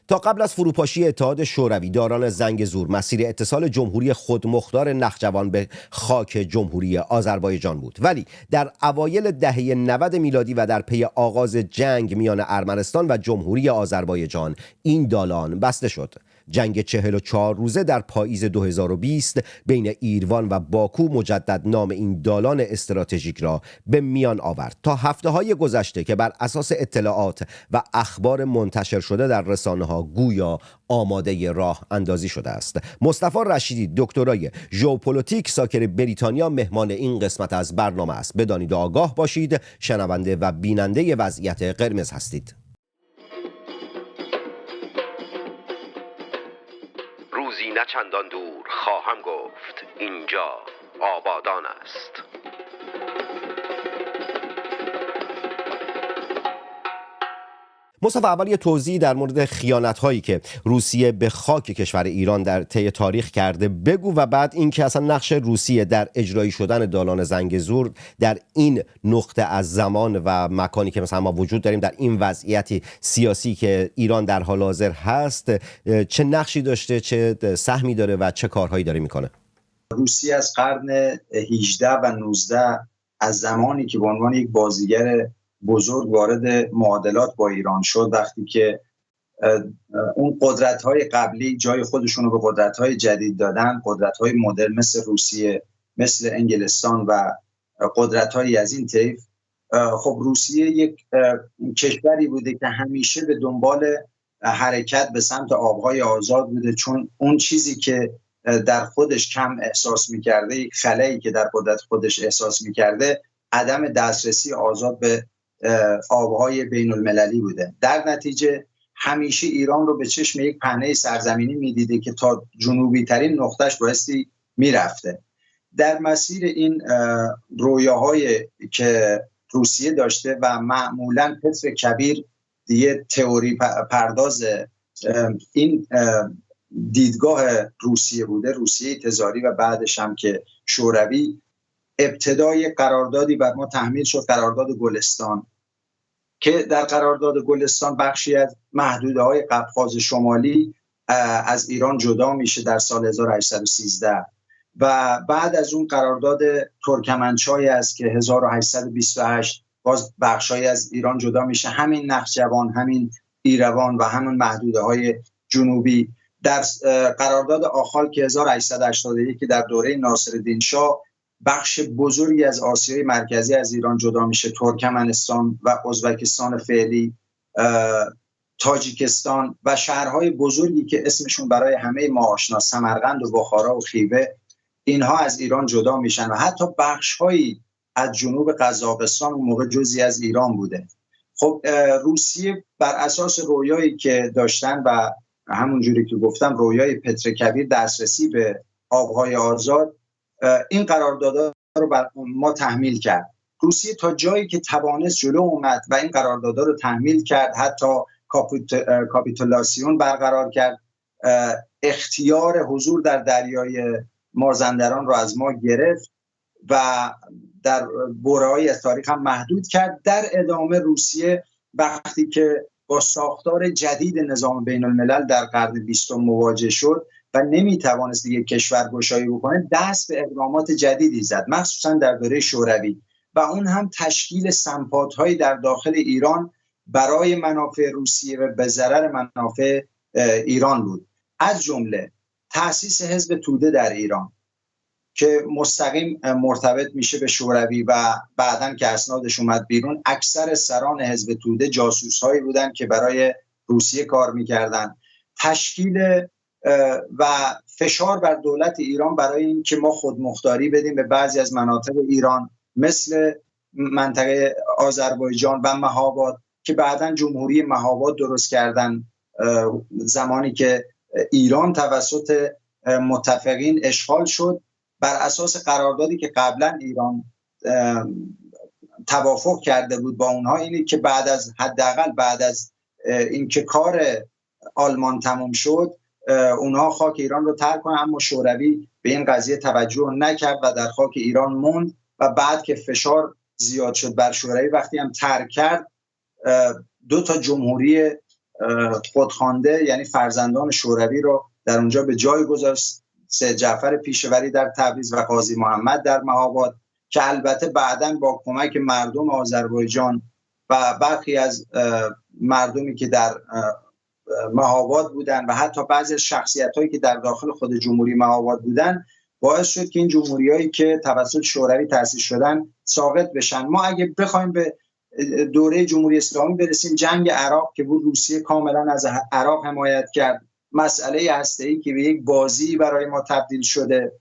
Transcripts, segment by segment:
تا قبل از فروپاشی اتحاد شوروی داران زنگزور مسیر اتصال جمهوری خودمختار نخجوان به خاک جمهوری آذربایجان بود، ولی در اوایل دهه 90 میلادی و در پی آغاز جنگ میان ارمنستان و جمهوری آذربایجان این دالان بسته شد. جنگ 44 روزه در پاییز 2020 بین ایروان و باکو مجدد نام این دالان استراتژیک را به میان آورد. تا هفته‌های گذشته که بر اساس اطلاعات و اخبار منتشر شده در رسانه‌ها گویا آماده راه اندازی شده است. مصطفی رشیدی دکترای ژئوپلیتیک ساکن بریتانیا مهمان این قسمت از برنامه است. بدانید و آگاه باشید شنونده و بیننده وضعیت قرمز هستید. روزی نه چندان دور خواهم گفت اینجا آبادان است. مصطفی، اول یه توضیح در مورد خیانت‌هایی که روسیه به خاک کشور ایران در طی تاریخ کرده بگو و بعد این که اصلا نقش روسیه در اجرایی شدن دالان زنگزور در این نقطه از زمان و مکانی که مثلا ما وجود داریم، در این وضعیتی سیاسی که ایران در حال حاضر هست، چه نقشی داشته، چه سهمی داره و چه کارهایی داره میکنه؟ روسیه از قرن 18 و 19 از زمانی که به عنوان یک بازیگر بزرگ وارد معادلات با ایران شد، وقتی که اون قدرت‌های قبلی جای خودشون رو به قدرت‌های جدید دادن، قدرت‌های مدرن مثل روسیه، مثل انگلستان و قدرت‌هایی از این طیف، خب روسیه یک کشوری بوده که همیشه به دنبال حرکت به سمت آبهای آزاد بوده، چون اون چیزی که در خودش کم احساس می‌کرده، یک خلایی که در قدرت خودش احساس می‌کرده، عدم دسترسی آزاد به آبهای بین المللی بوده. در نتیجه همیشه ایران رو به چشم یک پهنه سرزمینی میدیده که تا جنوبی ترین نقطهش بایستی میرفته. در مسیر این رویاهای که روسیه داشته و معمولا پتر کبیر دیگه تئوری پرداز این دیدگاه روسیه بوده، روسیه تزاری و بعدش هم که شوروی، ابتدای قراردادی بر ما تحمیل شد، قرارداد گلستان، که در قرارداد گلستان بخشی از محدوده‌های قفقاز شمالی از ایران جدا میشه در سال 1813 و بعد از اون قرارداد ترکمنچای است که 1828 باز بخشی از ایران جدا میشه، همین نخجوان، همین ایروان و همین محدوده‌های جنوبی. در قرارداد آخال که 1881 که در دوره ناصرالدین شاه بخش بزرگی از آسیای مرکزی از ایران جدا میشه، ترکمنستان و ازبکستان فعلی، تاجیکستان و شهرهای بزرگی که اسمشون برای همه ما آشناست، سمرقند و بخارا و خیوه، اینها از ایران جدا میشن و حتی بخشهایی از جنوب قزاقستان اون موقع جزئی از ایران بوده. خب روسیه بر اساس رویایی که داشتن و همون جوری که گفتم رویای پتر کبیر، دسترسی به آبهای آزاد، این قراردادها رو بر ما تحمیل کرد. روسیه تا جایی که توانست جلو اومد و این قراردادها رو تحمیل کرد، حتی کاپیتولاسیون برقرار کرد، اختیار حضور در دریای مازندران رو از ما گرفت و در برهه‌ای از تاریخ هم محدود کرد. در ادامه روسیه وقتی که با ساختار جدید نظام بین الملل در قرن 20 مواجه شد و نمیتوانست دیگه کشورگشایی بکنه، دست به اقدامات جدیدی زد، مخصوصا در دوره شوروی، و اون هم تشکیل سمپات‌هایی در داخل ایران برای منافع روسیه و به ضرر منافع ایران بود. از جمله تأسیس حزب توده در ایران که مستقیم مرتبط میشه به شوروی و بعداً که اسنادش اومد بیرون، اکثر سران حزب توده جاسوس‌هایی بودن که برای روسیه کار میکردن. تشکیل و فشار بر دولت ایران برای این که ما خودمختاری بدیم به بعضی از مناطق ایران مثل منطقه آذربایجان و مهاباد که بعداً جمهوری مهاباد درست کردن زمانی که ایران توسط متفقین اشغال شد، بر اساس قراردادی که قبلا ایران توافق کرده بود با اونها، اینی که بعد از حداقل بعد از اینکه کار آلمان تموم شد اونها خاک ایران رو ترک کنن، اما شوروی به این قضیه توجه نکرد و در خاک ایران موند و بعد که فشار زیاد شد بر شوروی، وقتی هم ترک کرد، 2 تا جمهوری خودخوانده یعنی فرزندان شوروی رو در اونجا به جای گذاشت، سید جعفر پیشوری در تبریز و قاضی محمد در مهاباد که البته بعداً با کمک مردم آذربایجان و برخی از مردمی که در مهاباد بودن و حتی بعضی از شخصیت‌هایی که در داخل خود جمهوری مهاباد بودن باعث شد که این جمهوری‌هایی که توسط شوروی تأسیس شدن ساقط بشن. ما اگه بخوایم به دوره جمهوری اسلامی برسیم، جنگ عراق که بود، روسیه کاملا از عراق حمایت کرد، مسئله هسته‌ای که به یک بازی برای ما تبدیل شده،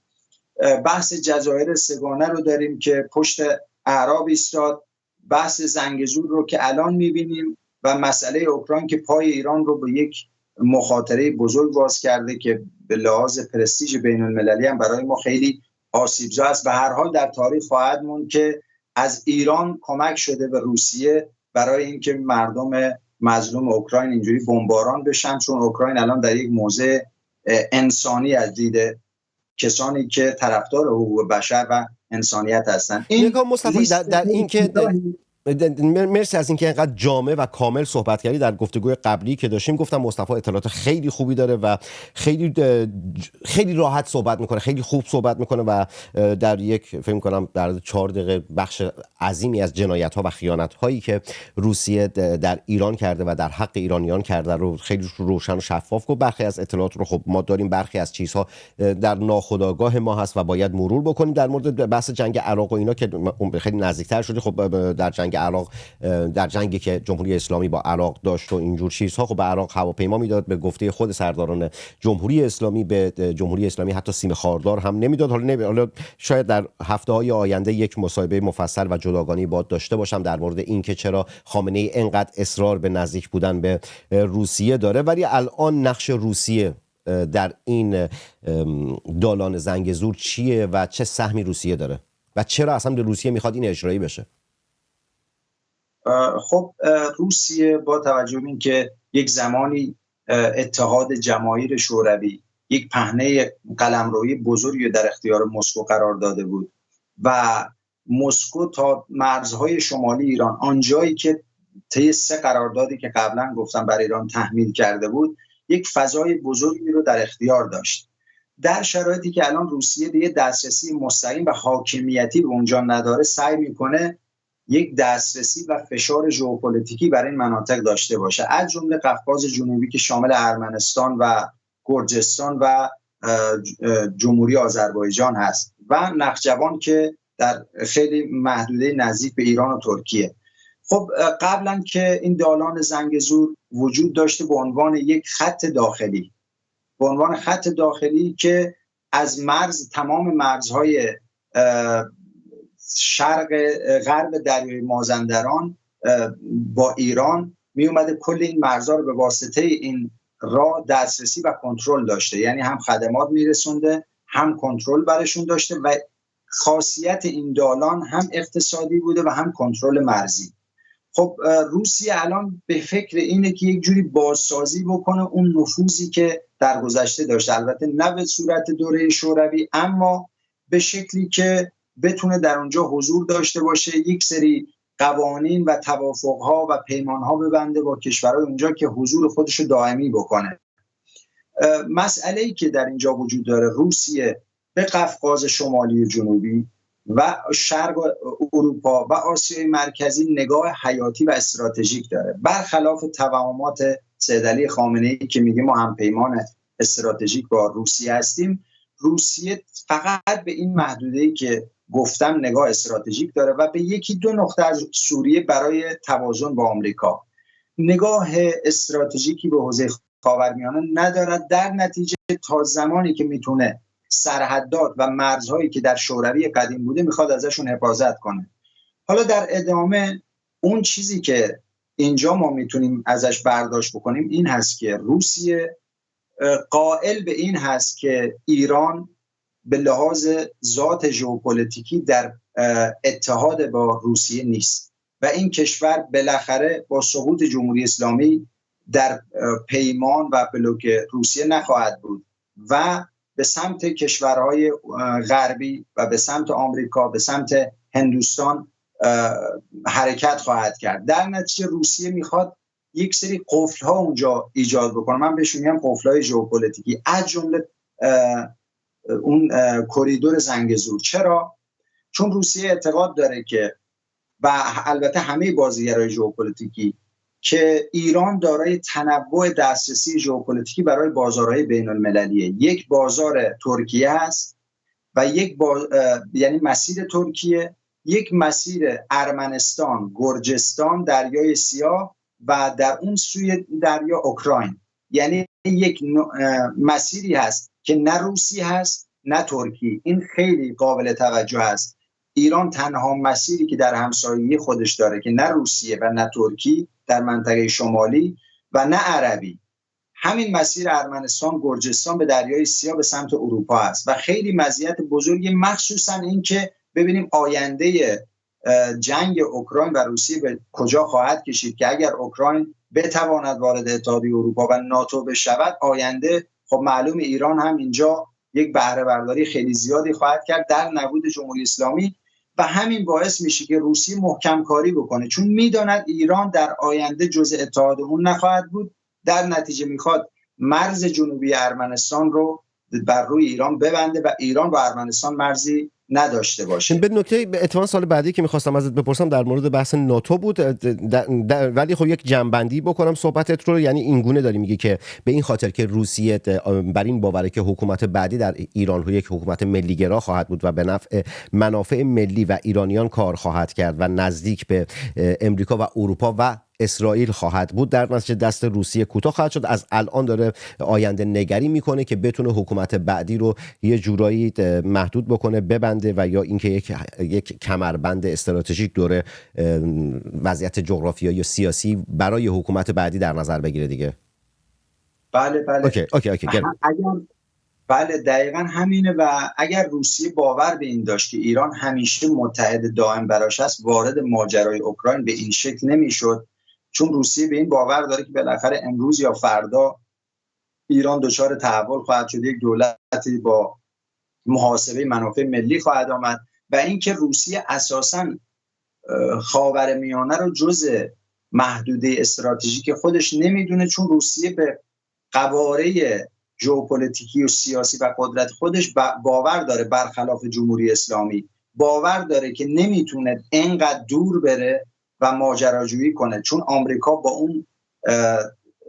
بحث جزایر سگانه رو داریم که پشت اعراب ایستاد، بحث زنگزور رو که الان می‌بینیم و مسئله اوکراین که پای ایران رو به یک مخاطره بزرگ باز کرده که به لحاظ پرستیژ بین المللی هم برای ما خیلی آسیبزا است. به هر حال در تاریخ خواهد موند که از ایران کمک شده به روسیه برای اینکه مردم مظلوم اوکراین اینجوری بمباران بشن، چون اوکراین الان در یک موضع انسانی از دید کسانی که طرفدار حقوق بشر و انسانیت هستند. این مصطفی در این که مرسی از اینکه اینقدر جامع و کامل صحبت کردی. در گفتگوی قبلی که داشتیم گفتم مصطفی اطلاعات خیلی خوبی داره و خیلی راحت صحبت میکنه، خیلی خوب صحبت میکنه و در یک فکر میکنم در 4 دقیقه بخش عظیمی از جنایت ها و خیانت هایی که روسیه در ایران کرده و در حق ایرانیان کرده رو خیلی روشن و شفاف گفت. برخی از اطلاعات رو خب ما داریم، برخی از چیزها در ناخودآگاه ما هست و باید مرور بکنیم. در مورد بحث جنگ عراق و اینا که خیلی نزدیکتر شدی، خب در جنگ عراق، در جنگی که جمهوری اسلامی با عراق داشت و اینجور چیزها، خب به عراق هواپیما میداد، به گفته خود سرداران جمهوری اسلامی به جمهوری اسلامی حتی سیم خاردار هم نمیداد. حالا شاید در هفته‌های آینده یک مصاحبه مفصل و جداگانه باید داشته باشم در مورد این که چرا خامنه ای انقدر اصرار به نزدیک بودن به روسیه داره. ولی الان نقش روسیه در این دالان زنگزور چیه و چه سهمی روسیه داره و چرا اصلا روسیه میخواد این اجرایی بشه؟ خب روسیه با توجه به اینکه یک زمانی اتحاد جماهیر شوروی یک پهنه قلمروی بزرگی در اختیار مسکو قرار داده بود و مسکو تا مرزهای شمالی ایران، آنجایی که طی 3 قراردادی که قبلا گفتم بر ایران تحمیل کرده بود، یک فضای بزرگی رو در اختیار داشت. در شرایطی که الان روسیه دیگه دسترسی مستقیم و حاکمیتی به اونجا نداره، سعی میکنه یک دسترسی و فشار ژئوپلیتیکی برای این مناطق داشته باشه، از جمله قفقاز جنوبی که شامل ارمنستان و گرجستان و جمهوری آذربایجان هست و نخجوان که در خیلی محدوده نزدیک به ایران و ترکیه. خب قبلا که این دالان زنگزور وجود داشته به عنوان یک خط داخلی، به عنوان خط داخلی که از تمام مرزهای شرق غرب دریای مازندران با ایران می اومده کل این مرزها رو به واسطه این راه دسترسی و کنترل داشته، یعنی هم خدمات میرسونده هم کنترل برشون داشته و خاصیت این دالان هم اقتصادی بوده و هم کنترل مرزی. خب روسیه الان به فکر اینه که یک جوری بازسازی بکنه اون نفوذی که در گذشته داشته، البته نه به صورت دوره شوروی اما به شکلی که بتونه در اونجا حضور داشته باشه، یک سری قوانین و توافق‌ها و پیمان‌ها ببنده با کشورهای اونجا که حضور خودش رو دائمی بکنه. مسئله‌ای که در اینجا وجود داره، روسیه به قفقاز شمالی و جنوبی و شرق اروپا و آسیای مرکزی نگاه حیاتی و استراتژیک داره، برخلاف توهمات سید علی خامنه‌ای که میگه ما هم پیمان استراتژیک با روسیه هستیم. روسیه فقط به این محدوده‌ای که گفتم نگاه استراتژیک داره و به 1-2 نقطه از سوریه برای توازن با آمریکا نگاه استراتژیکی به حوزه خاورمیانه ندارد. در نتیجه تا زمانی که میتونه سرحدات و مرزهایی که در شوروی قدیم بوده میخواد ازشون حفاظت کنه. حالا در ادامه اون چیزی که اینجا ما میتونیم ازش برداشت بکنیم این هست که روسیه قائل به این هست که ایران به لحاظ ذات ژئوپلیتیکی در اتحاد با روسیه نیست و این کشور بالاخره با سقوط جمهوری اسلامی در پیمان و بلوک روسیه نخواهد بود و به سمت کشورهای غربی و به سمت آمریکا، به سمت هندوستان حرکت خواهد کرد. در نتیجه روسیه میخواد یک سری قفل‌ها اونجا ایجاد بکنه. من بهش میگم قفل‌های ژئوپلیتیکی، از جمله اون کریدور زنگزور. چرا؟ چون روسیه اعتقاد داره که، و البته همه بازیگرای ژئوپلیتیکی، که ایران دارای تنوع دسترسی ژئوپلیتیکی برای بازارهای بین‌المللیه. یک بازار ترکیه است و یعنی مسیر ترکیه، یک مسیر ارمنستان، گرجستان، دریای سیاه و در اون سوی دریا اوکراین. یعنی یک مسیری هست که نه روسی هست نه ترکی. این خیلی قابل توجه است. ایران تنها مسیری که در همسایگی خودش داره که نه روسیه و نه ترکی در منطقه شمالی و نه عربی، همین مسیر ارمنستان گرجستان به دریای سیاه به سمت اروپا است و خیلی مزیت بزرگی، مخصوصا این که ببینیم آینده جنگ اوکراین و روسیه به کجا خواهد کشید، که اگر اوکراین بتواند وارد اتحادیه اروپا و ناتو بشود، آینده خب معلوم ایران هم اینجا یک بهره برداری خیلی زیادی خواهد کرد در نبود جمهوری اسلامی و همین باعث میشه که روسیه محکم کاری بکنه، چون میداند ایران در آینده جزء اتحاد اون نخواهد بود. در نتیجه میخواد مرز جنوبی ارمنستان رو بر روی ایران ببنده و ایران با ارمنستان مرزی نداشته باشه. به نکته اتفاقا سال بعدی که میخواستم ازت بپرسم در مورد بحث ناتو بود، ولی خب یک جنبندی بکنم صحبتت رو. یعنی این گونه داری میگی که به این خاطر که روسیه بر این باوره که حکومت بعدی در ایران یک حکومت ملی‌گرا خواهد بود و به نفع منافع ملی و ایرانیان کار خواهد کرد و نزدیک به امریکا و اروپا و اسرائیل خواهد بود، در نتیجه دست روسیه کوتاه خواهد شد. از الان داره آینده نگری میکنه که بتونه حکومت بعدی رو یه جورایی محدود بکنه، ببنده و یا اینکه یک کمربند استراتژیک دور وضعیت جغرافیایی و سیاسی برای حکومت بعدی در نظر بگیره دیگه. بله اوکی. بله دقیقا همینه. و اگر روسیه باور به این داشت که ایران همیشه متحد دائم براش هست، وارد ماجرای اوکراین به این شکل نمیشد. چون روسیه به این باور داره که بالاخره امروز یا فردا ایران دچار تحول خواهد شد، یک دولتی با محاسبه منافع ملی خواهد آمد و اینکه روسیه اساساً خاورمیانه رو جزء محدوده استراتژیک خودش نمیدونه، چون روسیه به قواره ژئوپلیتیکی و سیاسی و قدرت خودش باور داره، برخلاف جمهوری اسلامی باور داره که نمیتونه اینقدر دور بره و ماجراجویی کنه، چون آمریکا با اون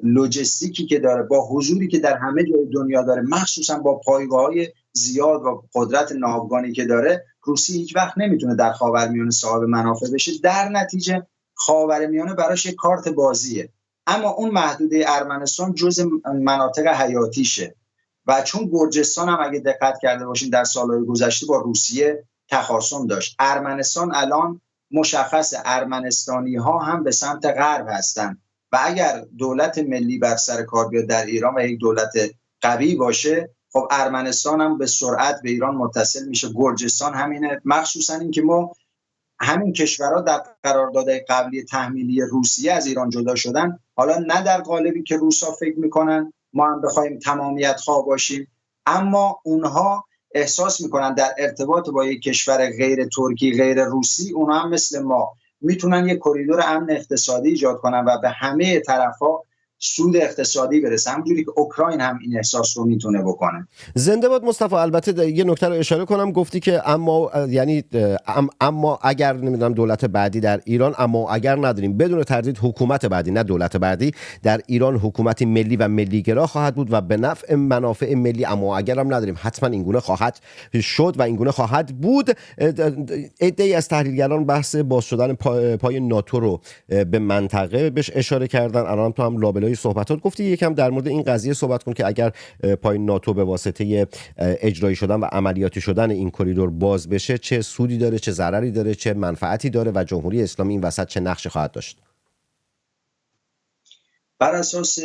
لوجستیکی که داره، با حضوری که در همه جای دنیا داره، مخصوصا با پایگاه‌های زیاد و قدرت ناوگانی که داره، روسیه هیچ وقت نمیتونه در خاورمیانه صاحب منافع بشه. در نتیجه خاورمیانه براش یک کارت بازیه. اما اون محدوده ارمنستان جز مناطق حیاتیشه و چون گرجستان هم اگه دقت کرده باشین در سالهای گذشته با روسیه تخاصم داشت. ارمنستان الان مشخص ارمنستانی ها هم به سمت غرب هستن و اگر دولت ملی بر سر کار بیاد در ایران و یک دولت قوی باشه، خب ارمنستان هم به سرعت به ایران متصل میشه. گرجستان همینه، مخصوصا اینکه ما همین کشورها در قراردادهای قبلی تحمیلی روسیه از ایران جدا شدن، حالا نه در قالبی که روسا فکر میکنن ما هم بخوایم تمامیت خواه باشیم، اما اونها احساس میکنن در ارتباط با یک کشور غیر ترکی، غیر روسی، اونها هم مثل ما میتونن یک کریدور امن اقتصادی ایجاد کنن و به همه طرفا سود اقتصادی برسه، همونجوری که اوکراین هم این احساس رو میتونه بکنه. زنده باد مصطفی. البته یه نکته رو اشاره کنم، گفتی که اما اگر نمیدونم دولت بعدی در ایران، اما اگر نداریم، بدون تردید حکومت بعدی نه دولت بعدی در ایران حکومتی ملی و ملی‌گرا خواهد بود و به نفع منافع ملی، اما اگر هم نداریم حتما این گونه خواهد شد و این گونه خواهد بود. عده‌ای از تحلیلگران بحث باز شدن پای ناتو رو به منطقه بهش اشاره کردن. الان تو هم لابلای صحبتات گفتی یکم در مورد این قضیه صحبت کن که اگر پای ناتو به واسطه اجرایی شدن و عملیاتی شدن این کریدور باز بشه، چه سودی داره، چه ضرری داره، چه منفعتی داره و جمهوری اسلامی این وسط چه نقشی خواهد داشت؟ بر اساس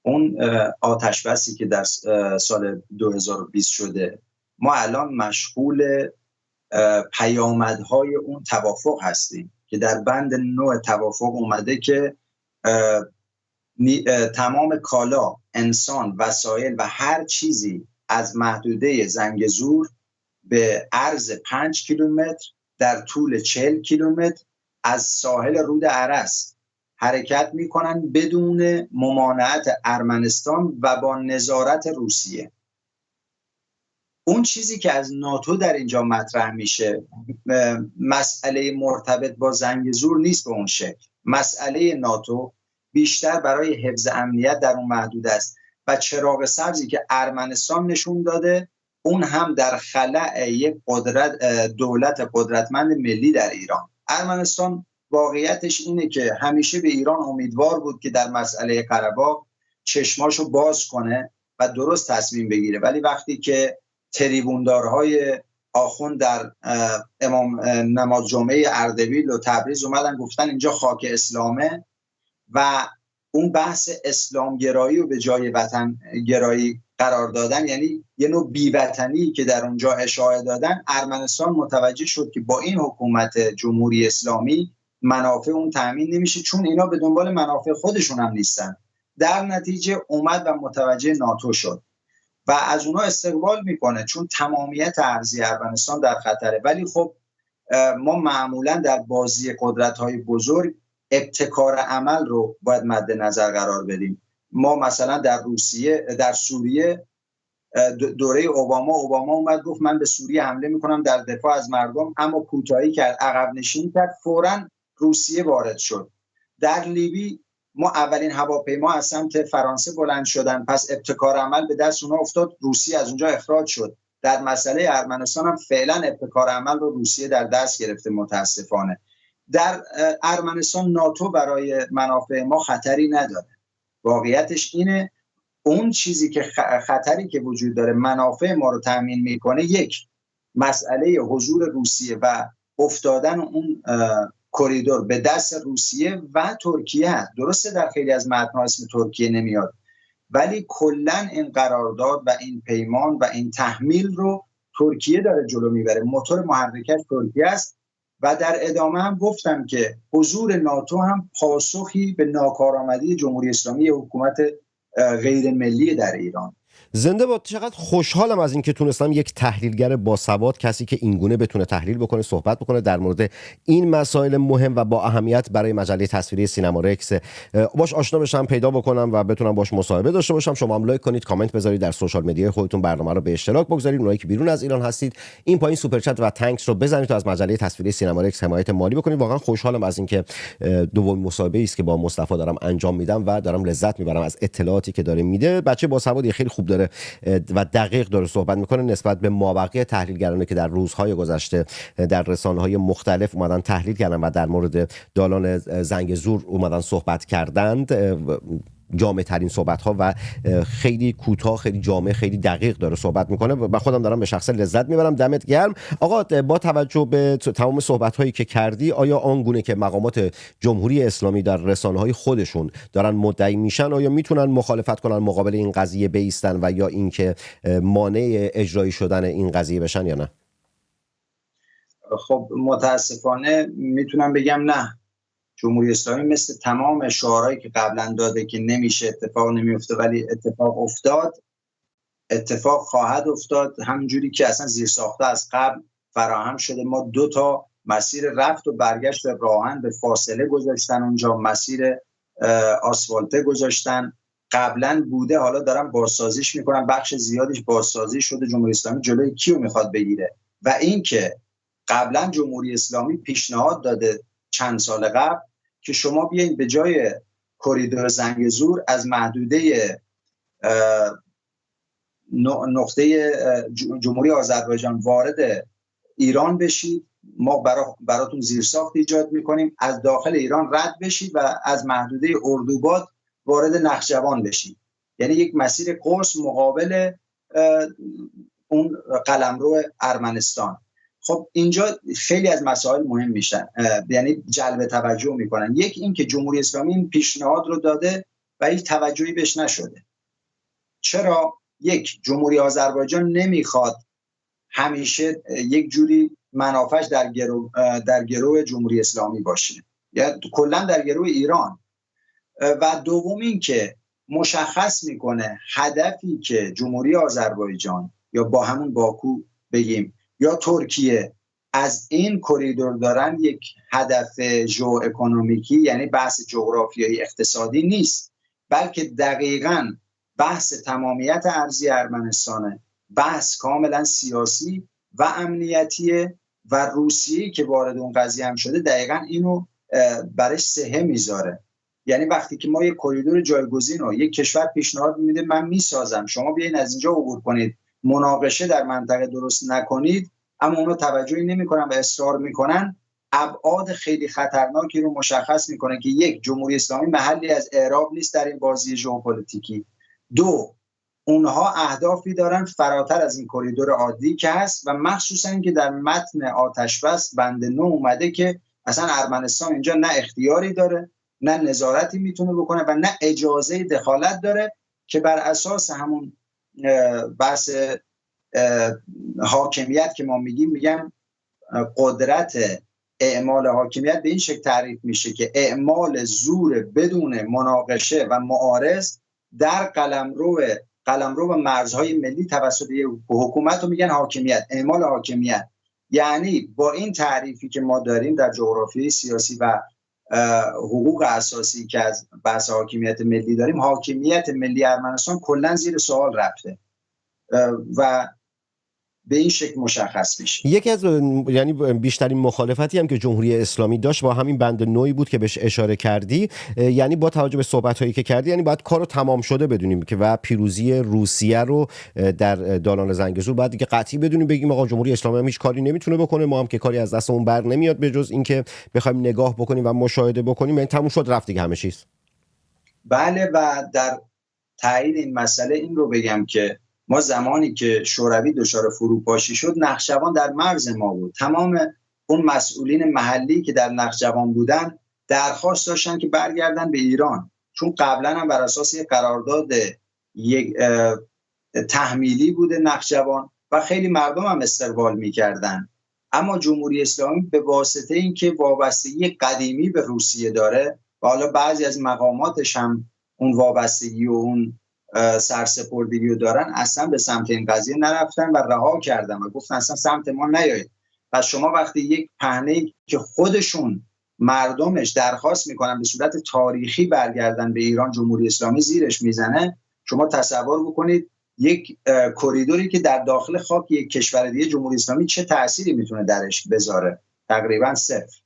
اون آتش بسی که در سال 2020 شده، ما الان مشغول پیامدهای اون توافق هستیم که در بند 9 توافق اومده که تمام کالا، انسان، وسایل و هر چیزی از محدوده زنگزور به عرض 5 کیلومتر در طول 40 کیلومتر از ساحل رود ارس حرکت میکنن بدون ممانعت ارمنستان و با نظارت روسیه. اون چیزی که از ناتو در اینجا مطرح میشه مسئله مرتبط با زنگزور نیست به اون شکل. مسئله ناتو بیشتر برای حفظ امنیت در اون محدود است و چراغ سبزی که ارمنستان نشون داده اون هم در خلأ یک دولت قدرتمند ملی در ایران. ارمنستان واقعیتش اینه که همیشه به ایران امیدوار بود که در مسئله قره‌باغ چشماشو باز کنه و درست تصمیم بگیره، ولی وقتی که تریبوندارهای آخوند در امام نماز جمعه اردبیل و تبریز اومدن گفتن اینجا خاک اسلامه و اون بحث اسلام گرایی رو به جای وطن گرایی قرار دادن، یعنی یه نوع بیوطنی که در اونجا اشاعه دادن، ارمنستان متوجه شد که با این حکومت جمهوری اسلامی منافع اون تامین نمیشه، چون اینا به دنبال منافع خودشون هم نیستن. در نتیجه اومد و متوجه ناتو شد و از اونا استقبال میکنه، چون تمامیت ارضی ارمنستان در خطره. ولی خب ما معمولا در بازی قدرت‌های بزرگ ابتکار عمل رو باید مد نظر قرار بدیم. ما مثلا در سوریه دوره اوباما اومد گفت من به سوریه حمله میکنم در دفاع از مردم، اما کوتاهی کرد، عقب نشینی کرد، فوراً روسیه وارد شد. در لیبی ما اولین هواپیما از سمت فرانسه بلند شدن، پس ابتکار عمل به دست اونها افتاد، روسیه از اونجا اخراج شد. در مسئله ارمنستان هم فعلا ابتکار عمل رو روسیه در دست گرفته متاسفانه. در ارمنستان ناتو برای منافع ما خطری نداره. واقعیتش اینه اون چیزی که خطری که وجود داره منافع ما رو تامین میکنه، یک مسئله حضور روسیه و افتادن اون کریدور به دست روسیه و ترکیه. درسته در خیلی از متن‌ها اسم ترکیه نمیاد، ولی کلا این قرارداد و این پیمان و این تحمیل رو ترکیه داره جلو میبره، موتور محرکش ترکیه است. و در ادامه هم گفتم که حضور ناتو هم پاسخی به ناکارآمدی جمهوری اسلامی حکومت غیر ملی در ایران. زنده باد. چقدر خوشحالم از اینکه تونستم یک تحلیلگر باسواد، کسی که اینگونه بتونه تحلیل بکنه، صحبت بکنه در مورد این مسائل مهم و با اهمیت برای مجله تصویری سینما رکس باش آشنا بشم، پیدا بکنم و بتونم باش مصاحبه داشته باشم. شما هم لایک کنید، کامنت بذارید، در سوشال مدیا خودتون برنامه رو به اشتراک بگذارید. اونایی که بیرون از ایران هستید این پایین سوپر چت و تانکس رو بزنید تا از مجله تصویری سینما رکس حمایت مالی بکنید. واقعا خوشحالم از اینکه دومین مصاحبه است که با مصطفی دارم انجام میدم و دارم لذت میبرم از اطلاعاتی که داره میده. بچه باسوادی خیلی خوب داره و دقیق داره صحبت میکنه نسبت به مابقی تحلیلگرانی که در روزهای گذشته در رسانه‌های مختلف اومدن تحلیل کردن و در مورد دالان زنگزور اومدن صحبت کردند. جامع ترین صحبت ها و خیلی کوتاه، خیلی جامع، خیلی دقیق داره صحبت میکنه و خودم دارم به شخص لذت میبرم. دمت گرم آقا. با توجه به تمام صحبت هایی که کردی، آیا آنگونه که مقامات جمهوری اسلامی در رسانه های خودشون دارن مدعی میشن، آیا میتونن مخالفت کنن مقابل این قضیه بایستن و یا اینکه مانع اجرایی شدن این قضیه بشن یا نه؟ خب متاسفانه میتونم بگم نه. جمهوری اسلامی مثل تمام شعارهایی که قبلا داده که نمیشه، اتفاق نمیفته، ولی اتفاق افتاد، اتفاق خواهد افتاد. همونجوری که اصلا زیرساخته از قبل فراهم شده. ما 2 تا مسیر رفت و برگشت راهن به فاصله گذاشتن، اونجا مسیر آسفالته گذاشتن، قبلا بوده، حالا دارن بازسازیش میکنن، بخش زیادیش بازسازی شده. جمهوری اسلامی جلوی کیو میخواد بگیره؟ و اینکه قبلا جمهوری اسلامی پیشنهاد داده چند سال قبل که شما بیاین به جای کریدور زنگزور از محدوده نقطه جمهوری آذربایجان وارد ایران بشید، ما براتون زیرساخت ایجاد میکنیم، از داخل ایران رد بشید و از محدوده اردوباد وارد نخجوان بشید. یعنی یک مسیر قرص مقابل اون قلمرو ارمنستان. خب اینجا خیلی از مسائل مهم میشن، یعنی جلب توجه میکنن. یک این که جمهوری اسلامی این پیشنهاد رو داده و هیچ توجهی بهش نشده. چرا؟ یک، جمهوری آذربایجان نمیخواد همیشه یک جوری منافعش در گرو جمهوری اسلامی باشه یا کلا در گرو ایران. و دوم این که مشخص میکنه هدفی که جمهوری آذربایجان یا با همون باکو بگیم یا ترکیه از این کریدور دارن یک هدف ژئواکونومیکی، یعنی بحث جغرافیایی اقتصادی نیست، بلکه دقیقاً بحث تمامیت ارضی ارمنستانه، بحث کاملا سیاسی و امنیتیه و روسیه‌ای که وارد اون قضیه هم شده دقیقاً اینو برش سهه میذاره. یعنی وقتی که ما یک کریدور جایگزین رو یک کشور پیشنهاد میده من میسازم، شما بیاین از اینجا عبور کنید، مناقشه در منطقه درست نکنید، اما اونو توجهی نمیکنن و اصرار میکنن، ابعاد خیلی خطرناکی رو مشخص میکنه که یک، جمهوری اسلامی محلی از اعراب نیست در این بازی ژئوپلیتیکی. دو، اونها اهدافی دارن فراتر از این کریدور عادی که هست و مخصوصا اینکه در متن آتشبس بند 9 اومده که اصلا ارمنستان اینجا نه اختیاری داره، نه نظارتی میتونه بکنه و نه اجازه دخالت داره، که بر اساس همون بحث حاکمیت که ما میگم قدرت اعمال حاکمیت به این شکل تعریف میشه که اعمال زور بدون مناقشه و معارض در قلمرو و مرزهای ملی توسط حکومت رو میگن حاکمیت، اعمال حاکمیت. یعنی با این تعریفی که ما داریم در جغرافیای سیاسی و حقوق اساسی که از بحث حاکمیت ملی داریم، حاکمیت ملی ارمنستان کلا زیر سوال رفته و به این شکل مشخص میشه. یکی از یعنی بیشترین مخالفتی هم که جمهوری اسلامی داشت با همین بند نوعی بود که بهش اشاره کردی، یعنی با توجه به صحبت‌هایی که کردی، یعنی باید کارو تمام شده بدونیم که و پیروزی روسیه رو در دالان زنگزور بعد دیگه قطعی بدونیم، بگیم آقا جمهوری اسلامی هم هیچ کاری نمیتونه بکنه، ما هم که کاری از دستمون بر نمیاد به جز اینکه بخوایم نگاه بکنیم و مشاهده بکنیم، یعنی تموم شد رفت دیگه همه چیز. بله، و در تایید این مسئله این رو بگم که ما زمانی که شوروی دچار فروپاشی شد، نخجوان در مرز ما بود. تمام اون مسئولین محلی که در نخجوان بودن درخواست داشتن که برگردن به ایران، چون قبلا هم بر اساس یک قرارداد یک تحمیلی بوده نخجوان و خیلی مردم هم استقبال می‌کردن. اما جمهوری اسلامی به واسطه اینکه وابستگی قدیمی به روسیه داره و حالا بعضی از مقاماتش هم اون وابستگی و اون سرسپردگی رو دارن، اصلا به سمت این قضیه نرفتن و رها کردن و گفتن اصلا سمت ما نیایید. پس شما وقتی یک پهنه‌ای که خودشون مردمش درخواست میکنن به صورت تاریخی برگردن به ایران، جمهوری اسلامی زیرش میزنه، شما تصور بکنید یک کریدوری که در داخل خاک یک کشور دیگه جمهوری اسلامی چه تأثیری میتونه درش بذاره؟ تقریبا صفر.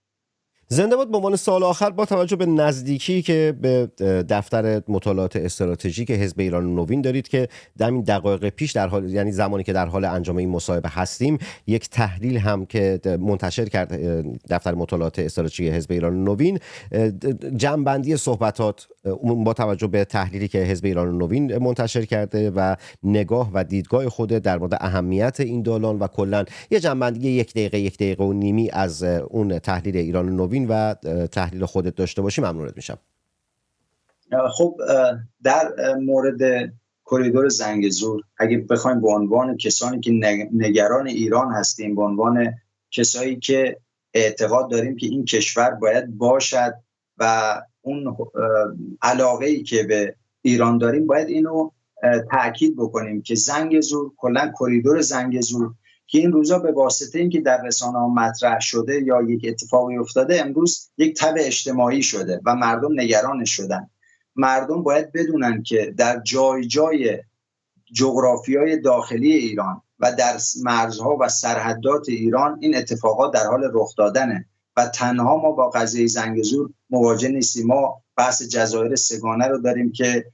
زنده باد. به عنوان سوال آخر، با توجه به نزدیکی که به دفتر مطالعات استراتژیک حزب ایران نوین دارید که در این دقایق پیش در حال، یعنی زمانی که در حال انجام این مصاحبه هستیم، یک تحلیل هم که منتشر کرد دفتر مطالعات استراتژیک حزب ایران نوین، جمع‌بندی صحبتات با توجه به تحلیلی که حزب ایران نوین منتشر کرده و نگاه و دیدگاه خود در مورد اهمیت این دالان و کلا یه جمع‌بندی یک دقیقه و نیمی از اون تحلیل ایران نوین و تحلیل خودت داشته باشی ممنونت میشم. خب در مورد کریدور زنگزور، اگه بخوایم به عنوان کسانی که نگران ایران هستیم، به عنوان کسایی که اعتقاد داریم که این کشور باید باشد و اون علاقه‌ای که به ایران داریم باید اینو تأکید بکنیم که زنگزور، کلا کریدور زنگزور که این روزا به واسطه اینکه در رسانه‌ها مطرح شده یا یک اتفاقی افتاده، امروز یک تبع اجتماعی شده و مردم نگرانش شدن. مردم باید بدونن که در جای جای جغرافیای داخلی ایران و در مرزها و سرحدات ایران این اتفاقات در حال رخ دادنه و تنها ما با قضیه زنگزور مواجه نیستیم. ما بحث جزایر سگانه رو داریم که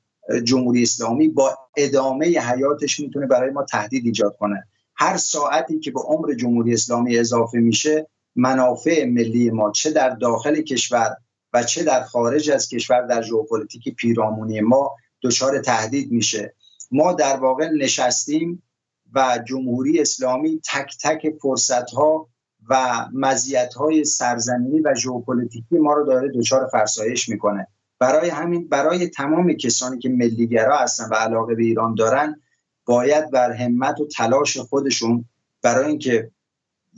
جمهوری اسلامی با ادامه حیاتش میتونه برای ما تهدید ایجاد کنه. هر ساعتی که به عمر جمهوری اسلامی اضافه میشه، منافع ملی ما چه در داخل کشور و چه در خارج از کشور در ژئوپلیتیک پیرامونی ما دچار تهدید میشه. ما در واقع نشستیم و جمهوری اسلامی تک تک فرصت‌ها و مزیت‌های سرزمینی و ژئوپلیتیکی ما رو داره دچار فرسایش میکنه. برای همین برای تمام کسانی که ملی‌گرا هستن و علاقه به ایران دارن، باید بر همت و تلاش خودشون برای اینکه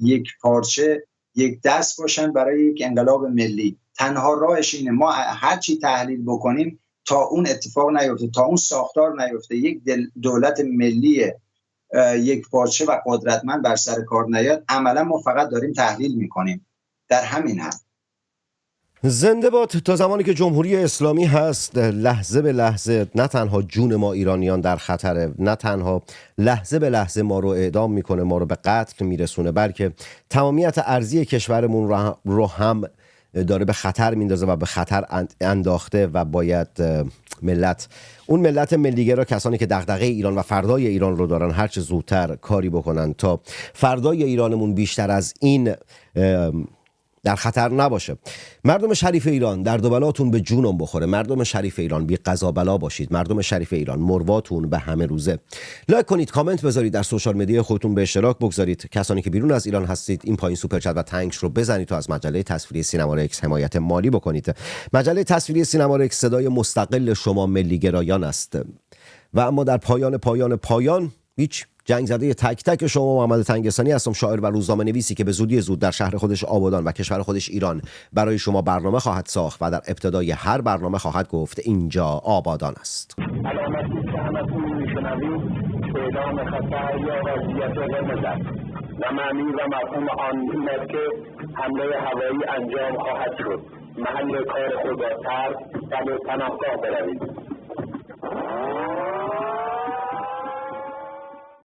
یک پارچه یک دست باشن برای یک انقلاب ملی. تنها راهش اینه. ما هر چی تحلیل بکنیم تا اون اتفاق نیفته، تا اون ساختار نیفته، یک دولت ملی یک پارچه و قدرتمند بر سر کار نیاد، عملا ما فقط داریم تحلیل میکنیم. در همین حد زنده باد. تا زمانی که جمهوری اسلامی هست لحظه به لحظه نه تنها جون ما ایرانیان در خطره، نه تنها لحظه به لحظه ما رو اعدام میکنه، ما رو به قتل میرسونه، بلکه تمامیت ارضی کشورمون رو هم داره به خطر میندازه و به خطر انداخته و باید اون ملت ملیگرا، کسانی که دغدغه ایران و فردای ایران رو دارن، هرچه زودتر کاری بکنن تا فردای ایرانمون بیشتر از این در خطر نباشه. مردم شریف ایران، درد و بلاتون به جونم بخوره. مردم شریف ایران، بی قضا بلا باشید. مردم شریف ایران، مرواتون به همه روزه. لایک کنید، کامنت بذارید، در سوشال مدیا خودتون به اشتراک بگذارید. کسانی که بیرون از ایران هستید این پایین سوپر چت و تانکس رو بزنید تا از مجله تصویری سینما رکس حمایت مالی بکنید. مجله تصویری سینما رکس صدای مستقل شما ملی گرایان است. و اما در پایان هیچ جنگ زده تک تک شما محمد تنگستانی هستم، شاعر و روزنامه نویسی که به زودی زود در شهر خودش آبادان و کشور خودش ایران برای شما برنامه خواهد ساخت و در ابتدای هر برنامه خواهد گفت اینجا آبادان است. علامتی که همتون میشنوید اعلام خطر یا وضعیت قرمز است و معنی و مفهوم آن این است که حمله هوایی انجام خواهد شد. محل کار خود را ترک و به پناهگاه بروید.